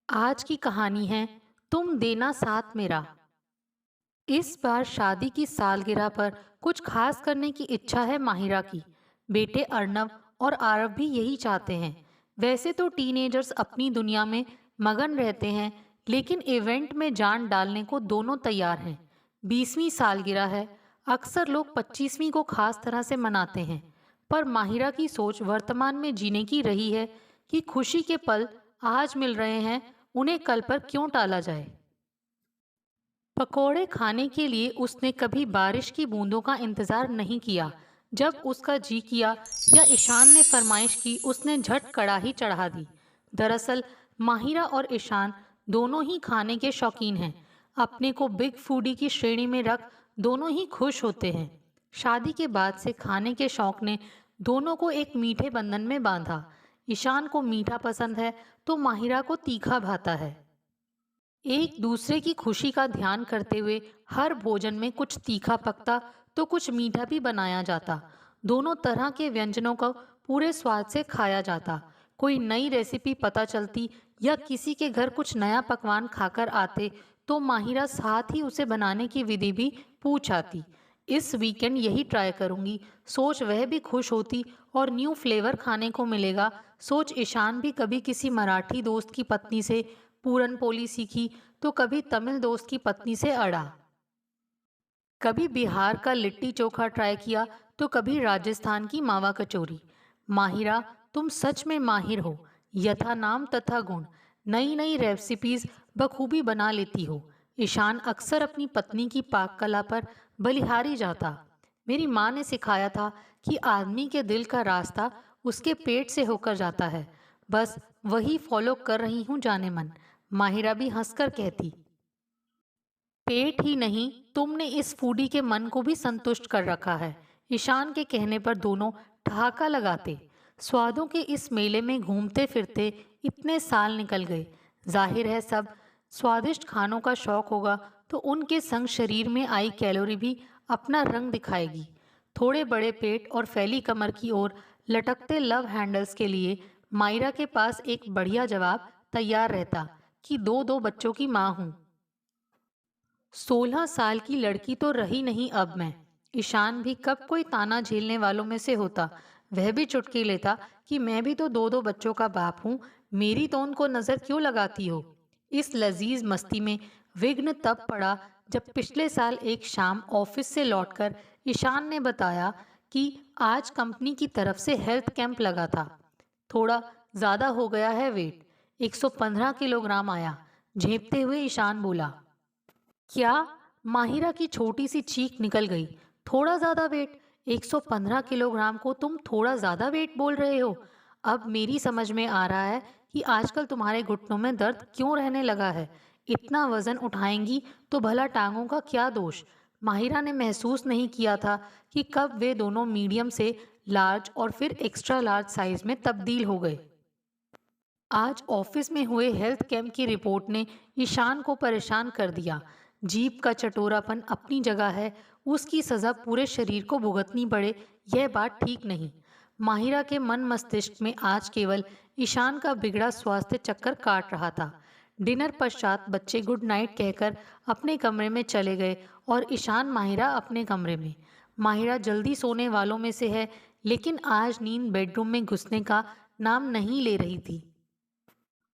आज की कहानी है तुम देना साथ मेरा। इस बार शादी की सालगिरह पर कुछ खास करने की इच्छा है माहिरा की। बेटे अर्नव और आरव भी यही चाहते हैं। वैसे तो टीनेजर्स अपनी दुनिया में मगन रहते हैं, लेकिन इवेंट में जान डालने को दोनों तैयार हैं। 20वीं सालगिरह है। अक्सर लोग 25वीं को खास तरह से मनाते हैं, पर माहिरा की सोच वर्तमान में जीने की रही है कि खुशी के पल आज मिल रहे हैं, उन्हें कल पर क्यों टाला जाए। पकौड़े खाने के लिए उसने कभी बारिश की बूंदों का इंतजार नहीं किया। जब उसका जी किया या ईशान ने फरमाइश की, उसने झट कढ़ाई चढ़ा दी। दरअसल माहिरा और ईशान दोनों ही खाने के शौकीन हैं। अपने को बिग फूडी की श्रेणी में रख दोनों ही खुश होते हैं। शादी के बाद से खाने के शौक ने दोनों को एक मीठे बंधन में बांधा। ईशान को मीठा पसंद है तो माहिरा को तीखा भाता है। एक दूसरे की खुशी का ध्यान करते हुए हर भोजन में कुछ तीखा पकता तो कुछ मीठा भी बनाया जाता। दोनों तरह के व्यंजनों को पूरे स्वाद से खाया जाता। कोई नई रेसिपी पता चलती या किसी के घर कुछ नया पकवान खाकर आते तो माहिरा साथ ही उसे बनाने की विधि भी पूछ आती। इस वीकेंड यही ट्राई करूंगी, सोच वह भी खुश होती। और न्यू फ्लेवर खाने को मिलेगा, सोच ईशान भी कभी किसी मराठी दोस्त की पत्नी से पूरन पोली सीखी तो कभी तमिल दोस्त की पत्नी से अड़ा। कभी बिहार का लिट्टी चोखा ट्राई किया तो कभी राजस्थान की मावा कचौरी। माहिरा, तुम सच में माहिर हो। यथा नाम तथा गुण। नई नई रेसिपीज बखूबी बना लेती हो। ईशान अक्सर अपनी पत्नी की पाक कला पर बलिहारी जाता। मेरी माँ ने सिखाया था कि आदमी के दिल का रास्ता उसके पेट से होकर जाता है। बस वही फॉलो कर रही हूँ जाने मन। माहिरा भी हंसकर कहती। पेट ही नहीं, तुमने इस फूडी के मन को भी संतुष्ट कर रखा है। ईशान के कहने पर दोनों ठहाका लगाते। स्वादों के इस मेले में घूमते फिरते इतने साल निकल गए। जाहिर है सब स्वादिष्ट खानों का शौक होगा तो उनके संग शरीर में आई कैलोरी भी अपना रंग दिखाएगी। थोड़े बड़े पेट और फैली कमर की ओर लटकते लव हैंडल्स के लिए मायरा के पास एक बढ़िया जवाब तैयार रहता कि दो दो बच्चों की माँ हूँ। 16 साल की लड़की तो रही नहीं अब मैं। ईशान भी कब कोई ताना झेलने वालों में से होता। वह भी चुटकी लेता कि मैं भी तो दो दो बच्चों का बाप हूँ, मेरी तो उनको नजर क्यों लगाती हो। इस लजीज मस्ती में विघ्न तब पड़ा जब पिछले साल एक शाम ऑफिस से लौटकर ईशान ने बताया कि आज कंपनी की तरफ से हेल्थ कैंप लगा था। थोड़ा ज्यादा हो गया है वेट, 115 किलोग्राम आया। झेपते हुए ईशान बोला। क्या? माहिरा की छोटी सी चीख निकल गई। थोड़ा ज्यादा वेट? 115 किलोग्राम को तुम थोड़ा ज्यादा वेट बोल रहे हो? अब मेरी समझ में आ रहा है कि आजकल तुम्हारे घुटनों में दर्द क्यों रहने लगा है। इतना वजन उठाएंगी तो भला टांगों का क्या दोष। माहिरा ने महसूस नहीं किया था कि कब वे दोनों मीडियम से लार्ज और फिर एक्स्ट्रा लार्ज साइज में तब्दील हो गए। आज ऑफिस में हुए हेल्थ कैंप की रिपोर्ट ने ईशान को परेशान कर दिया। जीप का चटोरापन अपनी जगह है, उसकी सजा पूरे शरीर को भुगतनी पड़े, यह बात ठीक नहीं। माहिरा के मन मस्तिष्क में आज केवल ईशान का बिगड़ा स्वास्थ्य चक्कर काट रहा था। डिनर पश्चात बच्चे गुड नाइट कहकर अपने कमरे में चले गए और ईशान माहिरा अपने कमरे में। माहिरा जल्दी सोने वालों में से है, लेकिन आज नींद बेडरूम में घुसने का नाम नहीं ले रही थी।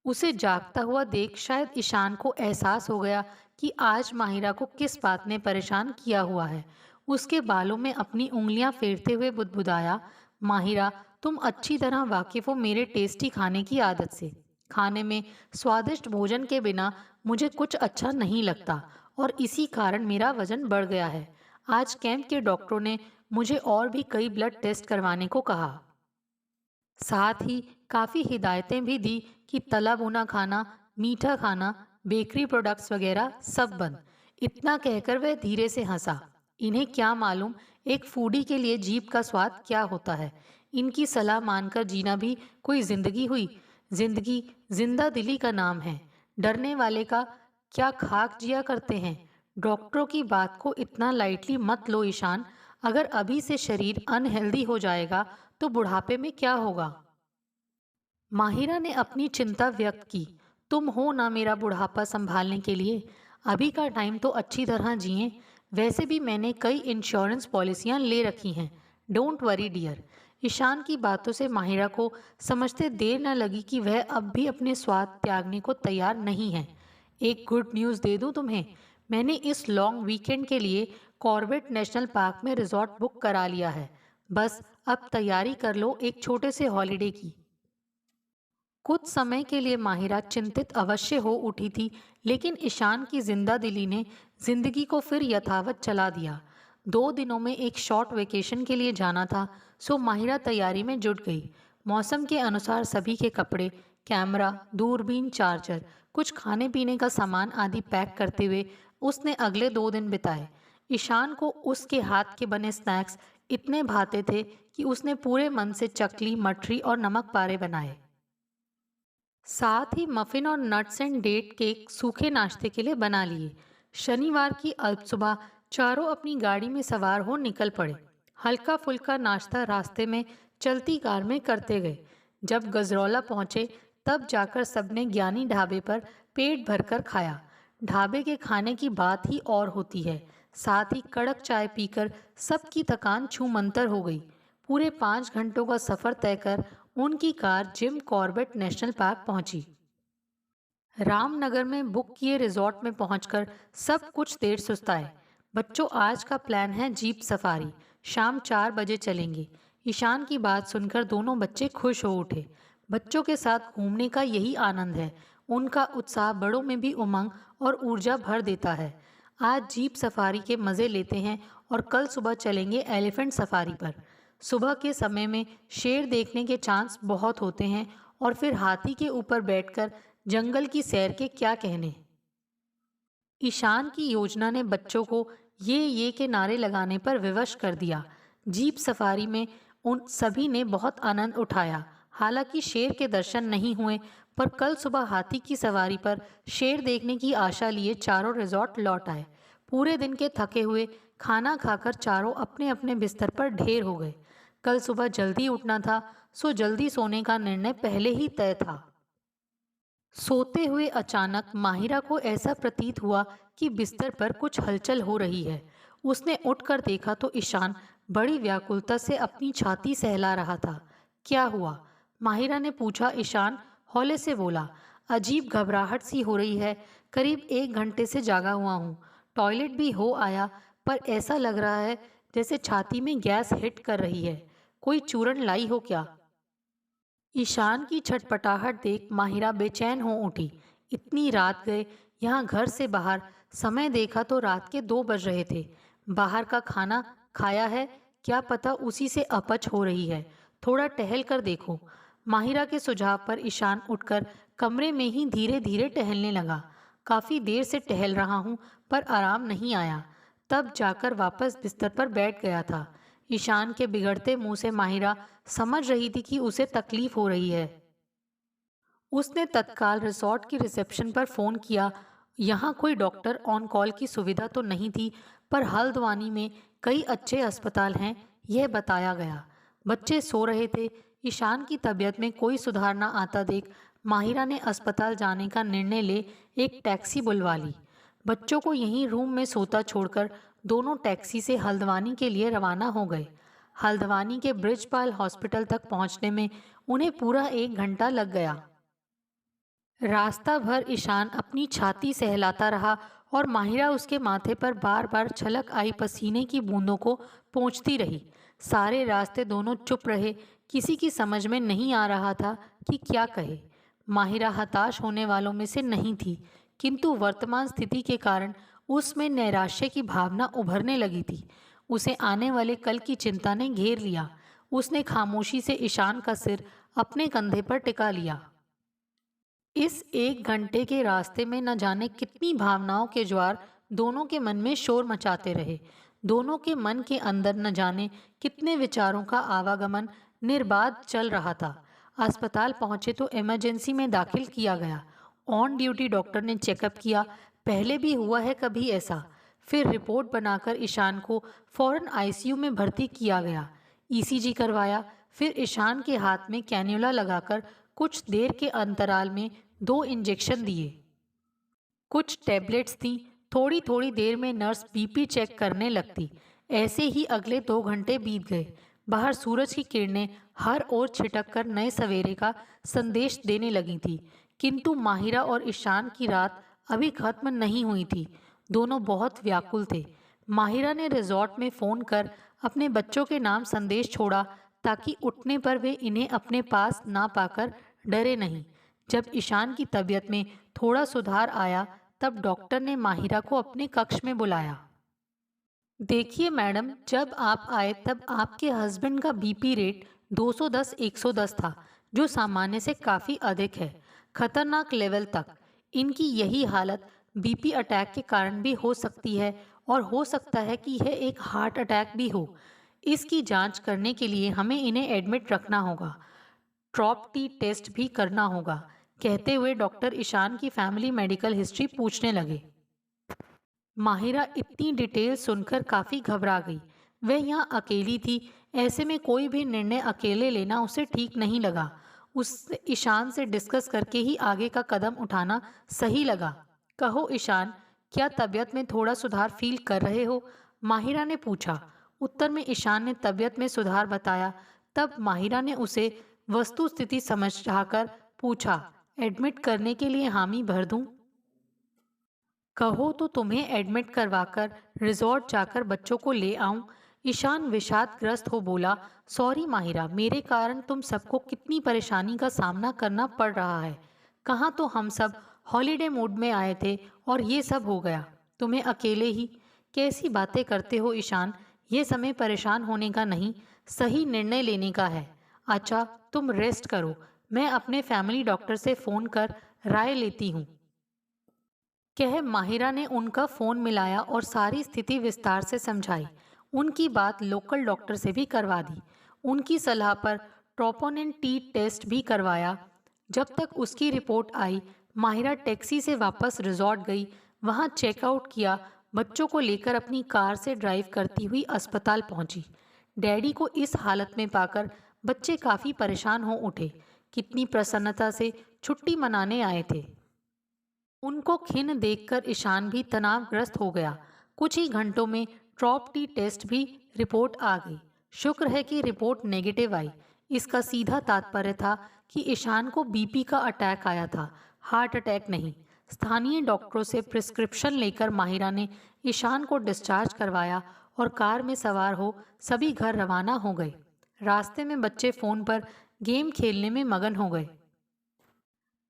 उसे जागता हुआ देख शायद ईशान को एहसास हो गया कि आज माहिरा को किस बात ने परेशान किया हुआ है। उसके बालों में अपनी उंगलियां फेरते हुए बुदबुदाया। माहिरा, तुम अच्छी तरह वाकिफ हो मेरे टेस्टी खाने की आदत से। खाने में स्वादिष्ट भोजन के बिना मुझे कुछ अच्छा नहीं लगता और इसी कारण मेरा वजन बढ़ गया है। आज कैंप के डॉक्टरों ने मुझे और भी कई ब्लड टेस्ट करवाने को कहा। साथ ही काफ़ी हिदायतें भी दी कि तला भुना खाना, मीठा खाना, बेकरी प्रोडक्ट्स वगैरह सब बंद। इतना कहकर वह धीरे से हंसा। इन्हें क्या मालूम एक फूडी के लिए जीभ का स्वाद क्या होता है। इनकी सलाह मानकर जीना भी कोई जिंदगी हुई। जिंदगी जिंदा दिली का नाम है। डरने वाले का क्या खाक जिया करते हैं। डॉक्टरों की बात को इतना लाइटली मत लो ईशान। अगर अभी से शरीर अनहेल्दी हो जाएगा तो बुढ़ापे में क्या होगा। माहिरा ने अपनी चिंता व्यक्त की। तुम हो ना मेरा बुढ़ापा संभालने के लिए। अभी का टाइम तो अच्छी तरह जिए। वैसे भी मैंने कई इंश्योरेंस पॉलिसियां ले रखी हैं। Don't worry dear. ईशान की बातों से माहिरा को समझते देर न लगी कि वह अब भी अपने स्वाद त्यागने को तैयार नहीं है। एक गुड न्यूज़ दे दूं तुम्हें। मैंने इस लॉन्ग वीकेंड के लिए कॉर्बेट नेशनल पार्क में रिजॉर्ट बुक करा लिया है। बस अब तैयारी कर लो एक छोटे से हॉलिडे की। कुछ समय के लिए माहिरा चिंतित अवश्य हो उठी थी, लेकिन ईशान की जिंदा दिली ने जिंदगी को फिर यथावत चला दिया। 2 दिनों में एक शॉर्ट वेकेशन के लिए जाना था, सो माहिरा तैयारी में जुट गई। मौसम के अनुसार सभी के कपड़े, कैमरा, दूरबीन, चार्जर, कुछ खाने पीने का सामान आदि पैक करते हुए उसने अगले 2 दिन बिताए। ईशान को उसके हाथ के बने स्नैक्स इतने भाते थे कि उसने पूरे मन से चकली, मठरी और नमक पारे बनाए। साथ ही मफिन और नट्स एंड डेट केक सूखे नाश्ते के लिए बना लिए। शनिवार की अल्प सुबह चारों अपनी गाड़ी में सवार हो निकल पड़े। हल्का फुल्का नाश्ता रास्ते में चलती कार में करते गए। जब गजरौला पहुंचे तब जाकर सबने ज्ञानी ढाबे पर पेट भरकर खाया। ढाबे के खाने की बात ही और होती है। साथ ही कड़क चाय पीकर सबकी थकान छूमंतर हो गई। पूरे 5 घंटों का सफर तय कर उनकी car Jim Corbett national park पहुंची। रामनगर में बुक किए रिजॉर्ट में पहुंचकर सब कुछ देर सुस्ताए। बच्चों, आज का प्लान है जीप सफारी। शाम 4 बजे चलेंगे। ईशान की बात सुनकर दोनों बच्चे खुश हो उठे। बच्चों के साथ घूमने का यही आनंद है। उनका उत्साह बड़ों में भी उमंग और ऊर्जा भर देता है। आज जीप सफारी के मज़े लेते हैं और कल सुबह चलेंगे एलिफेंट सफारी पर। सुबह के समय में शेर देखने के चांस बहुत होते हैं और फिर हाथी के ऊपर बैठकर जंगल की सैर के क्या कहने। ईशान की योजना ने बच्चों को ये के नारे लगाने पर विवश कर दिया। जीप सफारी में उन सभी ने बहुत आनंद उठाया। हालांकि शेर के दर्शन नहीं हुए, पर कल सुबह हाथी की सवारी पर शेर देखने की आशा लिए चारों रिजॉर्ट लौट आए। पूरे दिन के थके हुए खाना खाकर चारों अपने अपने बिस्तर पर ढेर हो गए। कल सुबह जल्दी उठना था, सो जल्दी सोने का निर्णय पहले ही तय था। सोते हुए अचानक माहिरा को ऐसा प्रतीत हुआ कि बिस्तर पर कुछ हलचल हो रही है। उसने उठकर देखा तो ईशान बड़ी व्याकुलता से अपनी छाती सहला रहा था। क्या हुआ? माहिरा ने पूछा। ईशान हौले से बोला, अजीब घबराहट सी हो रही है। करीब 1 घंटे से जागा हुआ हूँ। टॉयलेट भी हो आया, पर ऐसा लग रहा है जैसे छाती में गैस हिट कर रही है। कोई चूरन लाई हो क्या? ईशान की छटपटाहट देख माहिरा बेचैन हो उठी। इतनी रात गए यहाँ घर से बाहर। समय देखा तो रात के 2 बज रहे थे। बाहर का खाना खाया है, क्या पता उसी से अपच हो रही है। थोड़ा टहल कर देखो। माहिरा के सुझाव पर ईशान उठकर कमरे में ही धीरे धीरे टहलने लगा। काफ़ी देर से टहल रहा हूँ, पर आराम नहीं आया। तब जाकर वापस बिस्तर पर बैठ गया था। ईशान के बिगड़ते मुंह से माहिरा समझ रही थी कि उसे तकलीफ हो रही है। उसने तत्काल रिसॉर्ट की रिसेप्शन पर फ़ोन किया। यहाँ कोई डॉक्टर ऑन कॉल की सुविधा तो नहीं थी, पर हल्द्वानी में कई अच्छे अस्पताल हैं, यह बताया गया। बच्चे सो रहे थे। ईशान की तबीयत में कोई सुधार न आता देख माहिरा ने अस्पताल जाने का निर्णय ले एक टैक्सी बुलवा ली। बच्चों को यहीं रूम में सोता छोड़कर दोनों टैक्सी से हल्द्वानी के लिए रवाना हो गए। हल्द्वानी के ब्रिजपाल हॉस्पिटल तक पहुंचने में उन्हें पूरा 1 घंटा लग गया। रास्ता भर ईशान अपनी छाती सहलाता रहा और माहिरा उसके माथे पर बार बार छलक आई पसीने की बूंदों को पोंछती रही। सारे रास्ते दोनों चुप रहे। किसी की समझ में नहीं आ रहा था कि क्या कहे। माहिरा हताश होने वालों में से नहीं थी, किंतु वर्तमान स्थिति के कारण उसमें नैराश्य की भावना उभरने लगी थी। उसे आने वाले कल की चिंता ने घेर लिया। उसने खामोशी से ईशान का सिर अपने कंधे पर टिका लिया। इस 1 घंटे के रास्ते में न जाने कितनी भावनाओं के ज्वार दोनों के मन में शोर मचाते रहे। दोनों के मन के अंदर न जाने कितने विचारों का आवागमन निर्बाध चल रहा था। अस्पताल पहुंचे तो इमरजेंसी में दाखिल किया गया। ऑन ड्यूटी डॉक्टर ने चेकअप किया। पहले भी हुआ है कभी ऐसा? फिर रिपोर्ट बनाकर ईशान को फौरन आईसीयू में भर्ती किया गया। ईसीजी करवाया। फिर ईशान के हाथ में कैन्यूला लगाकर कुछ देर के अंतराल में 2 इंजेक्शन दिए, कुछ टैबलेट्स दी। थोड़ी थोड़ी देर में नर्स बीपी चेक करने लगती। ऐसे ही अगले 2 घंटे बीत गए। बाहर सूरज की किरणें हर ओर छिटक कर नए सवेरे का संदेश देने लगी थी। किंतु माहिरा और ईशान की रात अभी खत्म नहीं हुई थी। दोनों बहुत व्याकुल थे। माहिरा ने रिजॉर्ट में फ़ोन कर अपने बच्चों के नाम संदेश छोड़ा ताकि उठने पर वे इन्हें अपने पास ना पाकर डरे नहीं। जब ईशान की तबीयत में थोड़ा सुधार आया तब डॉक्टर ने माहिरा को अपने कक्ष में बुलाया। देखिए मैडम, जब आप आए तब आपके हस्बैंड का बीपी रेट 210-110 था, जो सामान्य से काफ़ी अधिक है, खतरनाक लेवल तक। इनकी यही हालत बीपी अटैक के कारण भी हो सकती है और हो सकता है कि यह एक हार्ट अटैक भी हो। इसकी जांच करने के लिए हमें इन्हें एडमिट रखना होगा। ट्रॉप टी टेस्ट भी करना होगा। कहते हुए डॉक्टर ईशान की फैमिली मेडिकल हिस्ट्री पूछने लगे। माहिरा इतनी डिटेल सुनकर काफ़ी घबरा गई। वह यहाँ अकेली थी, ऐसे में कोई भी निर्णय अकेले लेना उसे ठीक नहीं लगा। उस ईशान से डिस्कस करके ही आगे का कदम उठाना सही लगा। कहो ईशान, क्या तबीयत में थोड़ा सुधार फील कर रहे हो? माहिरा ने पूछा। उत्तर में ईशान ने तबीयत में सुधार बताया। तब माहिरा ने उसे वस्तु स्थिति समझाकर पूछा, एडमिट करने के लिए हामी भर दूं? कहो तो तुम्हें एडमिट करवाकर रिजॉर्ट जाकर बच्चों को ले आऊं? ईशान विषादग्रस्त हो बोला। सॉरी माहिरा, मेरे कारण तुम सबको कितनी परेशानी का सामना करना पड़ रहा है। कहाँ तो हम सब हॉलीडे मूड में आए थे और ये सब हो गया। तुम्हें अकेले ही? कैसी बातें करते हो ईशान, ये समय परेशान होने का नहीं, सही निर्णय लेने का है। अच्छा, तुम रेस्ट करो, मैं अपने फैमिली डॉक्टर से फ़ोन कर राय लेती हूँ। कह माहिरा ने उनका फ़ोन मिलाया और सारी स्थिति विस्तार से समझाई। उनकी बात लोकल डॉक्टर से भी करवा दी। उनकी सलाह पर ट्रोपोनिन टी टेस्ट भी करवाया। जब तक उसकी रिपोर्ट आई, माहिरा टैक्सी से वापस रिजॉर्ट गई। वहां चेकआउट किया। बच्चों को लेकर अपनी कार से ड्राइव करती हुई अस्पताल पहुंची। डैडी को इस हालत में पाकर बच्चे काफ़ी परेशान हो उठे। कितनी प्रसन्नता से छुट्टी मनाने आए थे। उनको खिन देखकर ईशान भी तनावग्रस्त हो गया। कुछ ही घंटों में ट्रॉप टी टेस्ट भी रिपोर्ट आ गई। शुक्र है कि रिपोर्ट नेगेटिव आई। इसका सीधा तात्पर्य था कि ईशान को बीपी का अटैक आया था, हार्ट अटैक नहीं। स्थानीय डॉक्टरों से प्रिस्क्रिप्शन लेकर माहिरा ने ईशान को डिस्चार्ज करवाया और कार में सवार हो सभी घर रवाना हो गए। रास्ते में बच्चे फ़ोन पर गेम खेलने में मगन हो गए।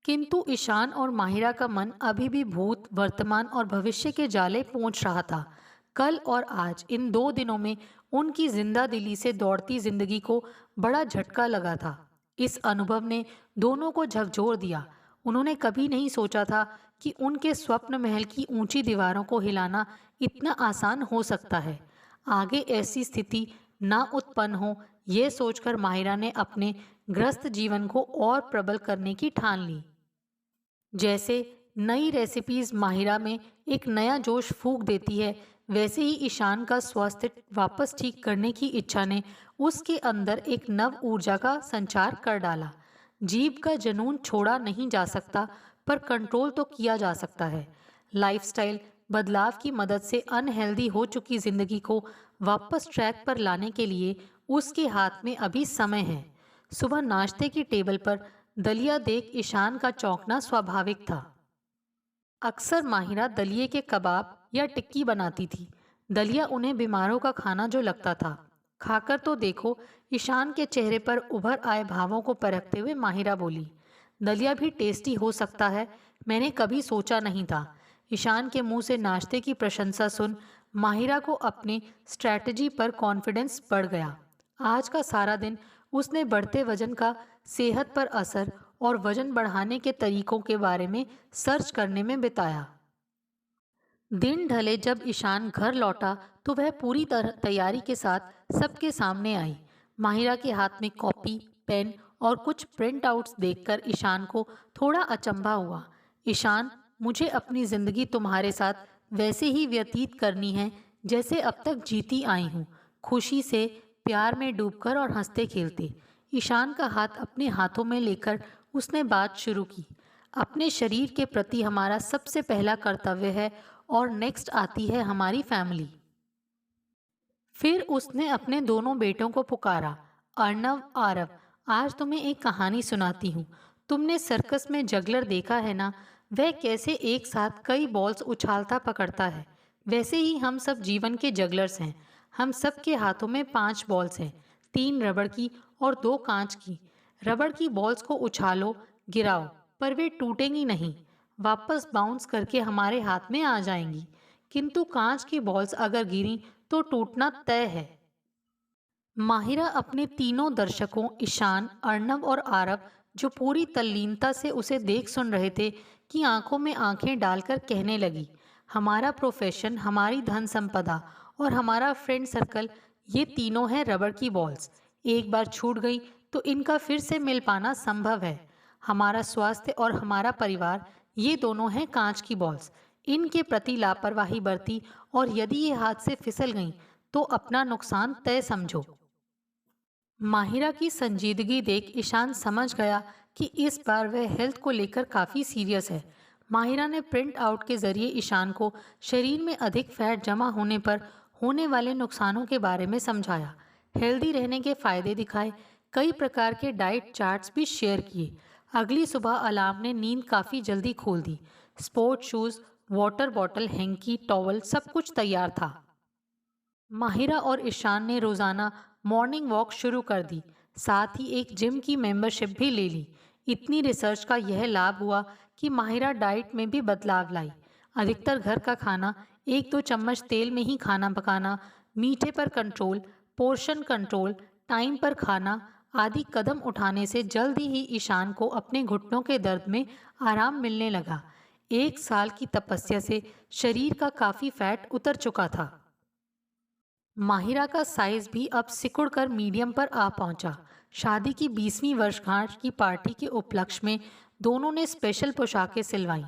किंतु ईशान और माहिरा का मन अभी भी भूत, वर्तमान और भविष्य के जाले पहुंच रहा था। कल और आज, इन 2 दिनों में उनकी जिंदा दिली से दौड़ती जिंदगी को बड़ा झटका लगा था। इस अनुभव ने दोनों को झकझोर दिया। उन्होंने कभी नहीं सोचा था कि उनके स्वप्न महल की ऊंची दीवारों को हिलाना इतना आसान हो सकता है। आगे ऐसी स्थिति ना उत्पन्न हो, यह सोचकर माहिरा ने अपने ग्रस्त जीवन को और प्रबल करने की ठान ली। जैसे नई रेसिपीज माहिरा में एक नया जोश फूंक देती है, वैसे ही ईशान का स्वास्थ्य वापस ठीक करने की इच्छा ने उसके अंदर एक नव ऊर्जा का संचार कर डाला। जीभ का जुनून छोड़ा नहीं जा सकता, पर कंट्रोल तो किया जा सकता है। लाइफस्टाइल बदलाव की मदद से अनहेल्दी हो चुकी जिंदगी को वापस ट्रैक पर लाने के लिए उसके हाथ में अभी समय है। सुबह नाश्ते की टेबल पर दलिया देख ईशान का चौंकना स्वाभाविक था। अक्सर माहिरा दलिये के कबाब या टिक्की बनाती थी। दलिया उन्हें बीमारों का खाना जो लगता था। खाकर तो देखो, ईशान के चेहरे पर उभर आए भावों को परखते हुए माहिरा बोली। दलिया भी टेस्टी हो सकता है, मैंने कभी सोचा नहीं था। ईशान के मुंह से नाश्ते की प्रशंसा सुन माहिरा को अपने स्ट्रैटेजी पर कॉन्फिडेंस बढ़ गया। आज का सारा दिन उसने बढ़ते वजन का सेहत पर असर और वजन बढ़ाने के तरीकों के बारे में सर्च करने में बिताया। दिन ढले जब ईशान घर लौटा तो वह पूरी तरह तैयारी के साथ सबके सामने आई। माहिरा के हाथ में कॉपी, पेन और कुछ प्रिंट आउट्स देखकर ईशान को थोड़ा अचंभा हुआ। ईशान, मुझे अपनी ज़िंदगी तुम्हारे साथ वैसे ही व्यतीत करनी है जैसे अब तक जीती आई हूँ, खुशी से, प्यार में डूबकर और हंसते खेलते। ईशान का हाथ अपने हाथों में लेकर उसने बात शुरू की। अपने शरीर के प्रति हमारा सबसे पहला कर्तव्य है और नेक्स्ट आती है हमारी फैमिली। फिर उसने अपने दोनों बेटों को पुकारा, अर्नव, आरव, आज तुम्हें एक कहानी सुनाती हूँ। तुमने सर्कस में जगलर देखा है ना? वह कैसे एक साथ कई बॉल्स उछालता पकड़ता है। वैसे ही हम सब जीवन के जगलर्स हैं। हम सब के हाथों में 5 बॉल्स हैं, 3 रबड़ की और 2 कांच की। रबड़ की बॉल्स को उछालो, गिराओ, पर वे टूटेंगी नहीं, वापस बाउंस करके हमारे हाथ में आ जाएंगी। किंतु कांच की बॉल्स अगर गिरी तो टूटना तय है। माहिरा अपने तीनों दर्शकों ईशान, अर्नव और आरव, जो पूरी तल्लीनता से उसे देख सुन रहे थे, की आंखों में आंखें डालकर कहने लगी, हमारा प्रोफेशन, हमारी धन संपदा और हमारा फ्रेंड सर्कल, ये तीनों हैं रबड़ की बॉल्स। एक बार छूट गई तो इनका फिर से मिल पाना संभव है। हमारा स्वास्थ्य और हमारा परिवार, ये दोनों हैं कांच की बॉल्स। इनके प्रति लापरवाही बरती और यदि ये हाथ से फिसल गईं तो अपना नुकसान तय समझो। माहिरा की संजीदगी देख ईशान समझ गया कि इस बार वह हेल्थ को लेकर काफ़ी सीरियस है। माहिरा ने प्रिंट आउट के जरिए ईशान को शरीर में अधिक फैट जमा होने पर होने वाले नुकसानों के बारे में समझाया, हेल्दी रहने के फायदे दिखाए, कई प्रकार के डाइट चार्ट्स भी शेयर किए। अगली सुबह अलार्म ने नींद काफ़ी जल्दी खोल दी। Sports shoes, water bottle, hanky, towel, सब कुछ तैयार था। माहिरा और ईशान ने रोजाना मॉर्निंग वॉक शुरू कर दी, साथ ही एक जिम की मेंबरशिप भी ले ली। इतनी रिसर्च का यह लाभ हुआ कि माहिरा डाइट में भी बदलाव लाई। अधिकतर घर का खाना, 1-2 चम्मच तेल में ही खाना पकाना, मीठे पर कंट्रोल, पोर्शन कंट्रोल, टाइम पर खाना आदि कदम उठाने से जल्दी ही ईशान को अपने घुटनों के दर्द में आराम मिलने लगा। 1 साल की तपस्या से शरीर का काफ़ी फैट उतर चुका था। माहिरा का साइज भी अब सिकुड़ कर मीडियम पर आ पहुंचा। शादी की 20वीं वर्षगांठ की पार्टी के उपलक्ष्य में दोनों ने स्पेशल पोशाकें सिलवाईं।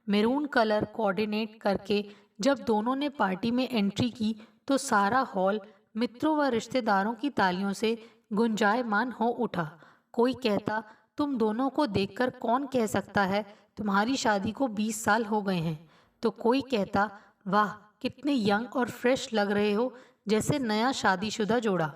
मैरून कलर कोऑर्डिनेट करके जब दोनों ने पार्टी में एंट्री की तो सारा हॉल मित्रों व रिश्तेदारों की तालियों से गुंजायमान हो उठा। कोई कहता, तुम दोनों को देखकर कौन कह सकता है तुम्हारी शादी को 20 साल हो गए हैं। तो कोई कहता, वाह कितने यंग और फ्रेश लग रहे हो, जैसे नया शादीशुदा जोड़ा।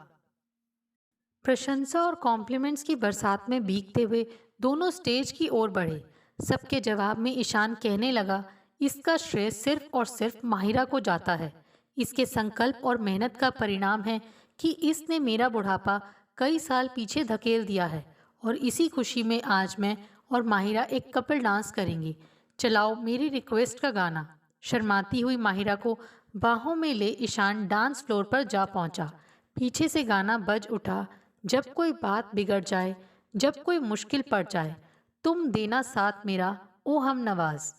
प्रशंसा और कॉम्प्लीमेंट्स की बरसात में भीगते हुए दोनों स्टेज की ओर बढ़े। सबके जवाब में ईशान कहने लगा, इसका श्रेय सिर्फ और सिर्फ माहिरा को जाता है। इसके संकल्प और मेहनत का परिणाम है कि इसने मेरा बुढ़ापा कई साल पीछे धकेल दिया है और इसी खुशी में आज मैं और माहिरा एक कपल डांस करेंगे। चलाओ मेरी रिक्वेस्ट का गाना। शर्माती हुई माहिरा को बाहों में ले ईशान डांस फ्लोर पर जा पहुंचा। पीछे से गाना बज उठा, जब कोई बात बिगड़ जाए, जब कोई मुश्किल पड़ जाए, तुम देना साथ मेरा, ओ हम नवाज।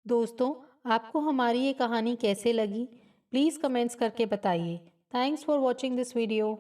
दोस्तों, आपको हमारी ये कहानी कैसे लगी? प्लीज़ कमेंट्स करके बताइए। Thanks for watching this video.